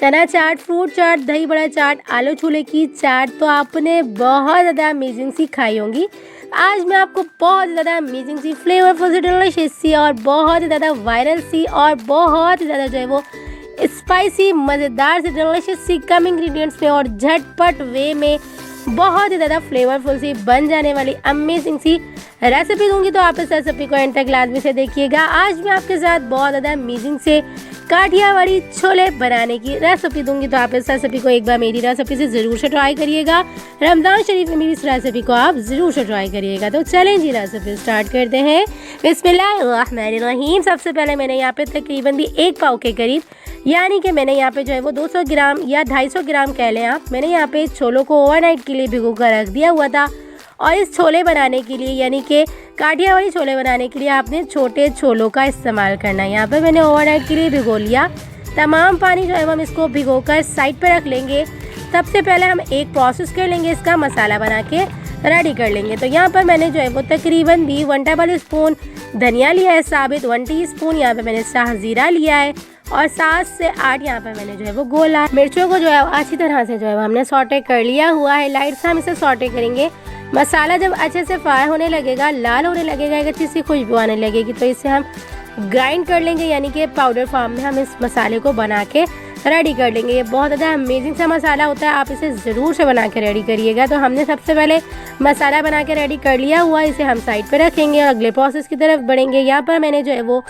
चना चाट, फ्रूट चाट, दही बड़ा चाट, आलू छोले की चाट तो आपने बहुत ज़्यादा अमेजिंग सी खाई होंगी। आज मैं आपको बहुत ज़्यादा अमेजिंग सी, फ्लेवरफुल सी, डिलीशियस सी और बहुत ही ज़्यादा वायरल सी और बहुत ही ज़्यादा जो है वो स्पाइसी, मज़ेदार सी, डिलीशियस सी, कम इंग्रेडिएंट्स में और झटपट वे में बहुत ही ज़्यादा फ्लेवरफुल सी बन जाने वाली अमेजिंग सी रेसिपी दूंगी। तो आप इस रेसिपी को एंड तक लाजमी से देखिएगा। आज मैं आपके साथ बहुत ज़्यादा अमेजिंग से काठियावाड़ी छोले बनाने की रेसिपी दूंगी। तो आप इस रेसिपी को एक बार मेरी रेसिपी से ज़रूर से ट्राई करिएगा। रमज़ान शरीफ में मेरी इस रेसिपी को आप ज़रूर से ट्राई करिएगा। तो चलें जी, रेसिपी स्टार्ट करते हैं। बिस्मिल्लाहिर्रहमानिर्रहीम। सबसे पहले मैंने यहाँ पे तकरीबन भी 1 पाव के करीब, यानी कि मैंने यहाँ पे जो है वो 200 ग्राम या 250 ग्राम कह लें आप, मैंने यहाँ पे छोलों को ओवरनाइट के लिए भिगो कर रख दिया हुआ था। और इस छोले बनाने के लिए, यानी कि काठियावाड़ी छोले बनाने के लिए आपने छोटे छोलों का इस्तेमाल करना है। यहाँ पे मैंने ओवरनाइट के लिए भिगो लिया। तमाम पानी जो है हम इसको भिगोकर साइड पे रख लेंगे। सबसे पहले हम एक प्रोसेस कर लेंगे, इसका मसाला बना के रेडी कर लेंगे। तो यहाँ पर मैंने जो है वो तकरीबन भी 1 टेबल स्पून धनिया लिया है साबित, 1 टीस्पून यहाँ पे मैंने शाह ज़ीरा लिया है और 7 से 8 यहाँ पे मैंने जो है वो गोला मिर्चों को जो है अच्छी तरह से जो है हमने सॉटे कर लिया हुआ है। लाइट से हम इसे सॉटे करेंगे। मसाला जब अच्छे से फ्राई होने लगेगा, लाल होने लगेगा, एक अच्छी सी खुशबू आने लगेगी, तो इसे हम ग्राइंड कर लेंगे, यानी कि पाउडर फॉर्म में हम इस मसाले को बना के रेडी कर लेंगे। ये बहुत ज़्यादा अमेजिंग सा मसाला होता है, आप इसे ज़रूर से बना के रेडी करिएगा। तो हमने सबसे पहले मसाला बना के रेडी कर लिया हुआ, इसे हम साइड पर रखेंगे और अगले प्रोसेस की तरफ बढ़ेंगे। यहाँ पर मैंने जो है वो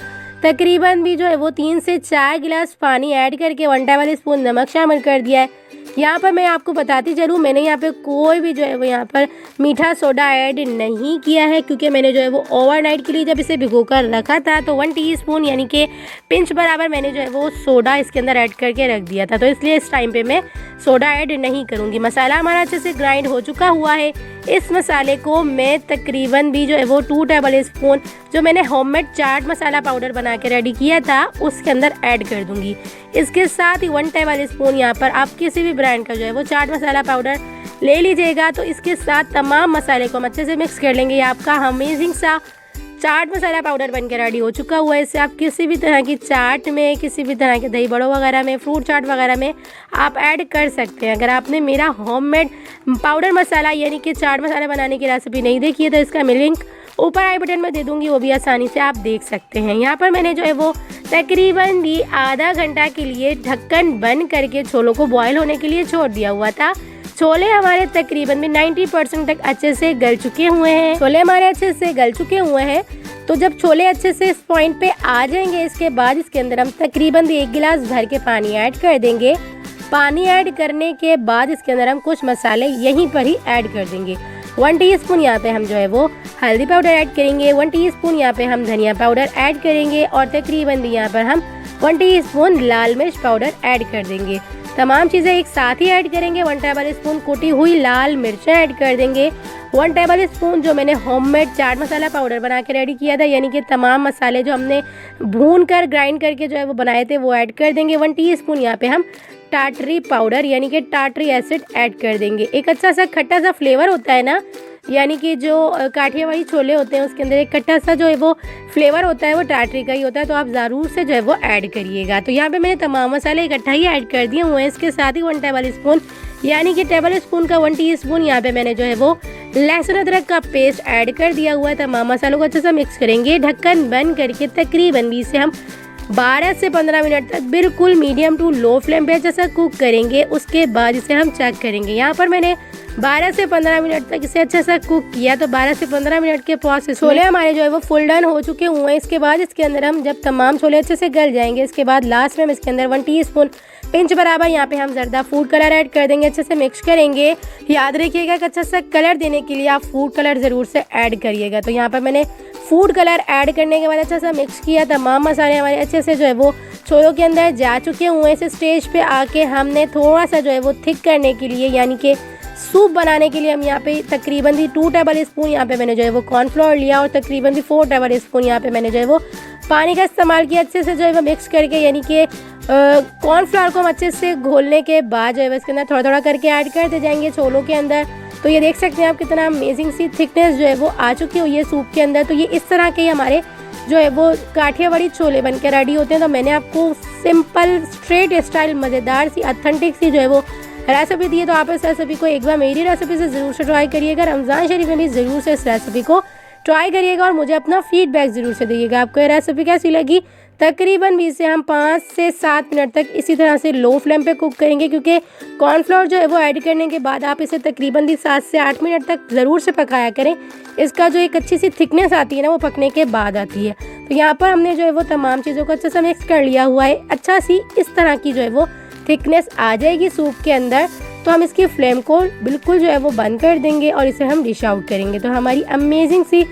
तकरीबन भी जो है वो 3 से 4 गिलास पानी ऐड करके 1 टेबल स्पून नमक शामिल कर दिया है। यहाँ पर मैं आपको बताती चलूँ, मैंने यहाँ पे कोई भी जो है वो यहाँ पर मीठा सोडा ऐड नहीं किया है, क्योंकि मैंने जो है वो ओवरनाइट के लिए जब इसे भिगोकर रखा था तो 1 टीस्पून यानी कि पिंच बराबर मैंने जो है वो सोडा इसके अंदर ऐड करके रख दिया था। तो इसलिए इस टाइम पे मैं सोडा ऐड नहीं करूँगी। मसाला हमारा अच्छे से ग्राइंड हो चुका हुआ है। इस मसाले को मैं तकरीबन भी जो है वो 2 टेबल स्पून जो मैंने होममेड चाट मसाला पाउडर बना के रेडी किया था उसके अंदर ऐड कर दूंगी। इसके साथ ही 1 टेबल स्पून यहाँ पर आप किसी भी ब्रांड का जो है वो चाट मसाला पाउडर ले लीजिएगा। तो इसके साथ तमाम मसाले को हम अच्छे से मिक्स कर लेंगे। ये आपका अमेजिंग सा चाट मसाला पाउडर बन के रेडी हो चुका हुआ है। इससे आप किसी भी तरह की चाट में, किसी भी तरह के दही बड़ों वगैरह में, फ्रूट चाट वगैरह में आप ऐड कर सकते हैं। अगर आपने मेरा होममेड पाउडर मसाला यानी कि चाट मसाला बनाने की रेसिपी नहीं देखी है तो इसका मैं लिंक ऊपर आई बटन में दे दूंगी, वो भी आसानी से आप देख सकते हैं। यहाँ पर मैंने जो है वो तकरीबन भी आधा घंटा के लिए ढक्कन बंद करके छोलों को बॉयल होने के लिए छोड़ दिया हुआ था। छोले हमारे तकरीबन भी 90% तक अच्छे से गल चुके हुए हैं। छोले हमारे अच्छे से गल चुके हुए हैं। तो जब छोले अच्छे से इस पॉइंट पे आ जाएंगे, इसके बाद इसके अंदर हम तकरीबन 1 गिलास भर के पानी ऐड कर देंगे। पानी ऐड करने के बाद इसके अंदर हम कुछ मसाले यहीं पर ही ऐड कर देंगे। 1 टीस्पून यहाँ पे हम जो है वो हल्दी पाउडर ऐड करेंगे, 1 टीस्पून यहाँ पे हम धनिया पाउडर ऐड करेंगे और तकरीबन भी यहाँ पर हम 1 टीस्पून लाल मिर्च पाउडर ऐड कर देंगे। तमाम चीज़ें एक साथ ही ऐड करेंगे। 1 टेबल स्पून कुटी हुई लाल मिर्चें ऐड कर देंगे। 1 टेबल स्पून जो मैंने होममेड चाट मसाला पाउडर बना के रेडी किया था, यानी कि तमाम मसाले जो हमने भून कर ग्राइंड करके जो है वो बनाए थे वो ऐड कर देंगे। 1 टीस्पून यहाँ पे हम टाटरी पाउडर यानी कि टाटरी एसिड ऐड कर देंगे। एक अच्छा सा खट्टा सा फ्लेवर होता है ना, यानी कि जो काठियावाड़ी छोले होते हैं उसके अंदर एक खट्टा सा जो है वो फ्लेवर होता है वो टाटरी का ही होता है। तो आप ज़रूर से जो है वो ऐड करिएगा। तो यहाँ पे मैंने तमाम मसाले इकट्ठा ही ऐड कर दिए हुए हैं। इसके साथ ही 1 टेबल स्पून यानी कि टेबल स्पून का 1 टीस्पून यहाँ पे मैंने जो है वो लहसुन अदरक का पेस्ट ऐड कर दिया हुआ है। तमाम मसालों को अच्छे से मिक्स करेंगे। ढक्कन बंद करके तकरीबन 20 से हम 12 से 15 मिनट तक बिल्कुल मीडियम टू लो फ्लेम पे अच्छे से कुक करेंगे। उसके बाद इसे हम चेक करेंगे। यहाँ पर मैंने 12 से 15 मिनट तक इसे अच्छे से कुक किया। तो 12 से 15 मिनट के प्रोसेस छोले हमारे जो है वो फुल डन हो चुके हुए हैं। इसके बाद इसके अंदर हम जब तमाम छोले अच्छे से गल जाएंगे, इसके बाद लास्ट में हम इसके अंदर 1 टीस्पून पिंच बराबर यहाँ पे हम जर्दा फूड कलर ऐड कर देंगे। अच्छे से मिक्स करेंगे। याद रखिएगा कि अच्छा सा कलर देने के लिए आप फूड कलर ज़रूर से ऐड करिएगा। तो यहाँ पर मैंने फूड कलर ऐड करने के बाद अच्छा सा मिक्स किया। तमाम मसाले हमारे अच्छे से जो है वो छोलों के अंदर जा चुके हुए हैं। इस स्टेज पे आके हमने थोड़ा सा जो है वो थिक करने के लिए, यानी कि सूप बनाने के लिए हम यहाँ पे तकरीबन भी 2 टेबल स्पून यहाँ पे मैंने जो है वो कॉर्नफ्लोर लिया और तकरीबन भी 4 टेबल स्पून यहाँ पे मैंने जो है वो पानी का इस्तेमाल किया। अच्छे से जो है वो मिक्स करके, यानी कि कॉर्नफ्लोर को हम अच्छे से घोलने के बाद जो है इसके अंदर थोड़ा थोड़ा करके ऐड करते जाएंगे छोलों के अंदर। तो ये देख सकते हैं आप कितना अमेजिंग सी थिकनेस जो है वो आ चुकी हुई है सूप के अंदर। तो ये इस तरह के हमारे जो है वो काठियावाड़ी छोले बन के रेडी होते हैं। तो मैंने आपको सिंपल स्ट्रेट स्टाइल मज़ेदार सी ऑथेंटिक सी जो है वो रेसिपी दी है। तो आप इस रेसिपी को एक बार मेरी रेसिपी से ज़रूर से ट्राई करिएगा। रमज़ान शरीफ में भी ज़रूर से इस रेसिपी को ट्राई करिएगा और मुझे अपना फीडबैक ज़रूर से दीजिएगा आपको ये रेसिपी कैसी लगी। तकरीबन 20 से हम 5 से 7 मिनट तक इसी तरह से लो फ्लेम पे कुक करेंगे, क्योंकि कॉर्नफ्लोर जो है वो ऐड करने के बाद आप इसे तकरीबन 7 से 8 मिनट तक ज़रूर से पकाया करें। इसका जो एक अच्छी सी थिकनेस आती है ना, वो पकने के बाद आती है। तो यहाँ पर हमने जो है वो तमाम चीज़ों को अच्छे से मिक्स कर लिया हुआ है। अच्छा सी इस तरह की जो है वो थिकनेस आ जाएगी सूप के अंदर, तो हम इसकी फ्लेम को बिल्कुल जो है वो बंद कर देंगे और इसे हम डिश आउट करेंगे। तो हमारी अमेजिंग सी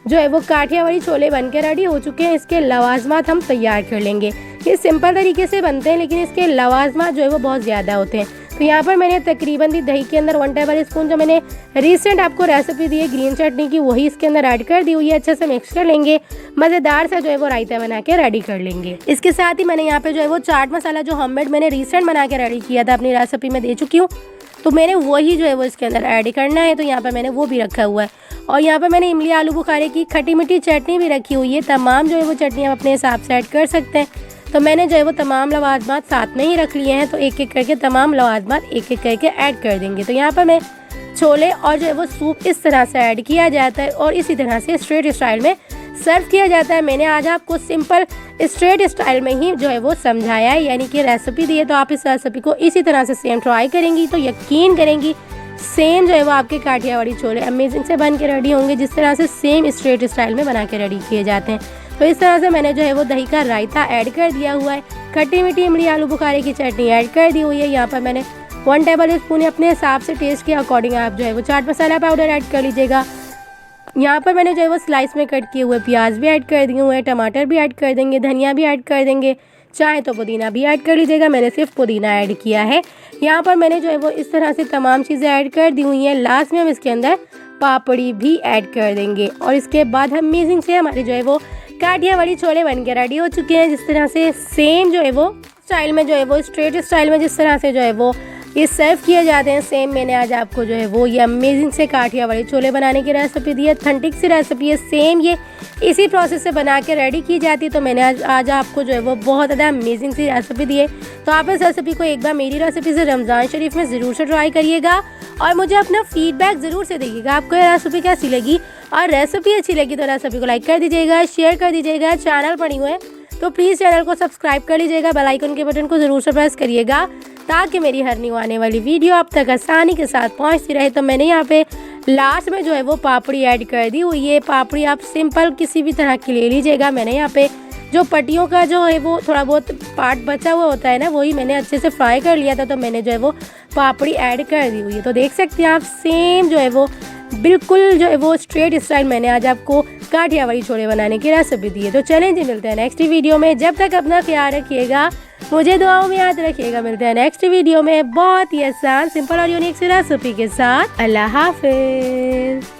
जो है वो काठियावाड़ी छोले बन के रेडी हो चुके हैं। इसके लवाजमात हम तैयार कर लेंगे। ये सिंपल तरीके से बनते हैं, लेकिन इसके लवाजमात जो है वो बहुत ज़्यादा होते हैं। तो यहाँ पर मैंने तकरीबन दी दही के अंदर 1 टेबल स्पून जो मैंने रिसेंट आपको रेसिपी दी है ग्रीन चटनी की, वही इसके अंदर ऐड कर दी हुई है। अच्छे से मिक्स कर लेंगे, मज़ेदार सा जो है वो रायता बना के रेडी कर लेंगे। इसके साथ ही मैंने यहाँ पे जो है वो चाट मसाला जो होममेड मैंने रिसेंट बना के रेडी किया था अपनी रेसिपी में दे चुकी हूँ, तो मैंने वही जो है वो इसके अंदर ऐड करना है। तो यहाँ पर मैंने वो भी रखा हुआ है और यहाँ पर मैंने इमली आलू बुखारे की खट्टी मीठी चटनी भी रखी हुई है। तमाम जो है वो चटनी आप अपने हिसाब से ऐड कर सकते हैं। तो मैंने जो है वो तमाम लवाजमात साथ में ही रख लिए हैं, तो एक एक करके तमाम लवाजमात एक एक करके ऐड कर देंगे। तो यहाँ पर मैं छोले और जो है वो सूप इस तरह से ऐड किया जाता है और इसी तरह से स्ट्रेट स्टाइल में सर्व किया जाता है। मैंने आज आपको सिंपल स्ट्रेट स्टाइल में ही जो है वो समझाया है, यानी कि रेसिपी दी है। तो आप इस रेसिपी को इसी तरह से सेम ट्राई करेंगी तो यकीन करेंगी सेम जो है वो आपके काठियावाड़ी छोले अमेजिंग से बन के रेडी होंगे, जिस तरह से सेम स्ट्रेट स्टाइल में बना के रेडी किए जाते हैं। तो इस तरह से मैंने जो है वो दही का रायता ऐड कर दिया हुआ है, खट्टी मीठी इमली आलू बुखारे की चटनी ऐड कर दी हुई है। यहाँ पर मैंने 1 टेबल स्पून अपने हिसाब से टेस्ट के अकॉर्डिंग आप जो है वो चाट मसाला पाउडर ऐड कर लीजिएगा। यहाँ पर मैंने जो है वो स्लाइस में कट किए हुए प्याज भी ऐड कर दिए हुए हैं, टमाटर भी ऐड कर देंगे, धनिया भी ऐड कर देंगे, चाहे तो पुदीना भी ऐड कर लीजिएगा। मैंने सिर्फ पुदीना ऐड किया है। यहाँ पर मैंने जो है वो इस तरह से तमाम चीज़ें ऐड कर दी हुई हैं। लास्ट में हम इसके अंदर पापड़ी भी ऐड कर देंगे और इसके बाद अमेजिंग से हमारे जो है वो काठियावाड़ी छोले बन के रेडी हो चुके हैं। जिस तरह से सेम जो है वो स्टाइल में जो है वो स्ट्रेट स्टाइल में जिस तरह से जो है वो ये सर्व किए जाते हैं, सेम मैंने आज आपको जो है वो ये अमेजिंग से काठियावाड़ी छोले बनाने की रेसिपी दी है। ऑथेंटिक सी रेसिपी है, सेम ये इसी प्रोसेस से बना के रेडी की जाती है। तो मैंने आज आपको जो है वो बहुत ज़्यादा अमेजिंग सी रेसिपी दी है। तो आप इस रेसिपी को एक बार मेरी रेसिपी से रमज़ान शरीफ में ज़रूर से ट्राई करिएगा और मुझे अपना फीडबैक ज़रूर से दीजिएगा आपको ये रेसिपी कैसी लगी। और रेसिपी अच्छी लगी तो रेसिपी को लाइक कर दीजिएगा, शेयर कर दीजिएगा। चैनल पर हुए तो प्लीज़ चैनल को सब्सक्राइब कर लीजिएगा, बेल आइकन के बटन को ज़रूर से प्रेस करिएगा ताकि मेरी हर न्यू आने वाली वीडियो आप तक आसानी के साथ पहुंचती रहे। तो मैंने यहाँ पे लास्ट में जो है वो पापड़ी ऐड कर दी हुई है। पापड़ी आप सिंपल किसी भी तरह की ले लीजिएगा। मैंने यहाँ पे जो पट्टियों का जो है वो थोड़ा बहुत पार्ट बचा हुआ होता है ना, वही मैंने अच्छे से फ्राई कर लिया था, तो मैंने जो है वो पापड़ी ऐड कर दी हुई है। तो देख सकते हैं आप सेम जो है वो बिल्कुल जो है वो स्ट्रेट स्टाइल मैंने आज आपको काठियावाड़ी छोले बनाने की रेसिपी दी है। तो चलें जी, मिलते हैं नेक्स्ट वीडियो में। जब तक अपना ख्याल रखिएगा, मुझे दुआओं में याद रखिएगा। मिलते हैं नेक्स्ट वीडियो में बहुत ही आसान सिंपल और यूनिक सी रेसिपी के साथ। अल्लाह हाफिज।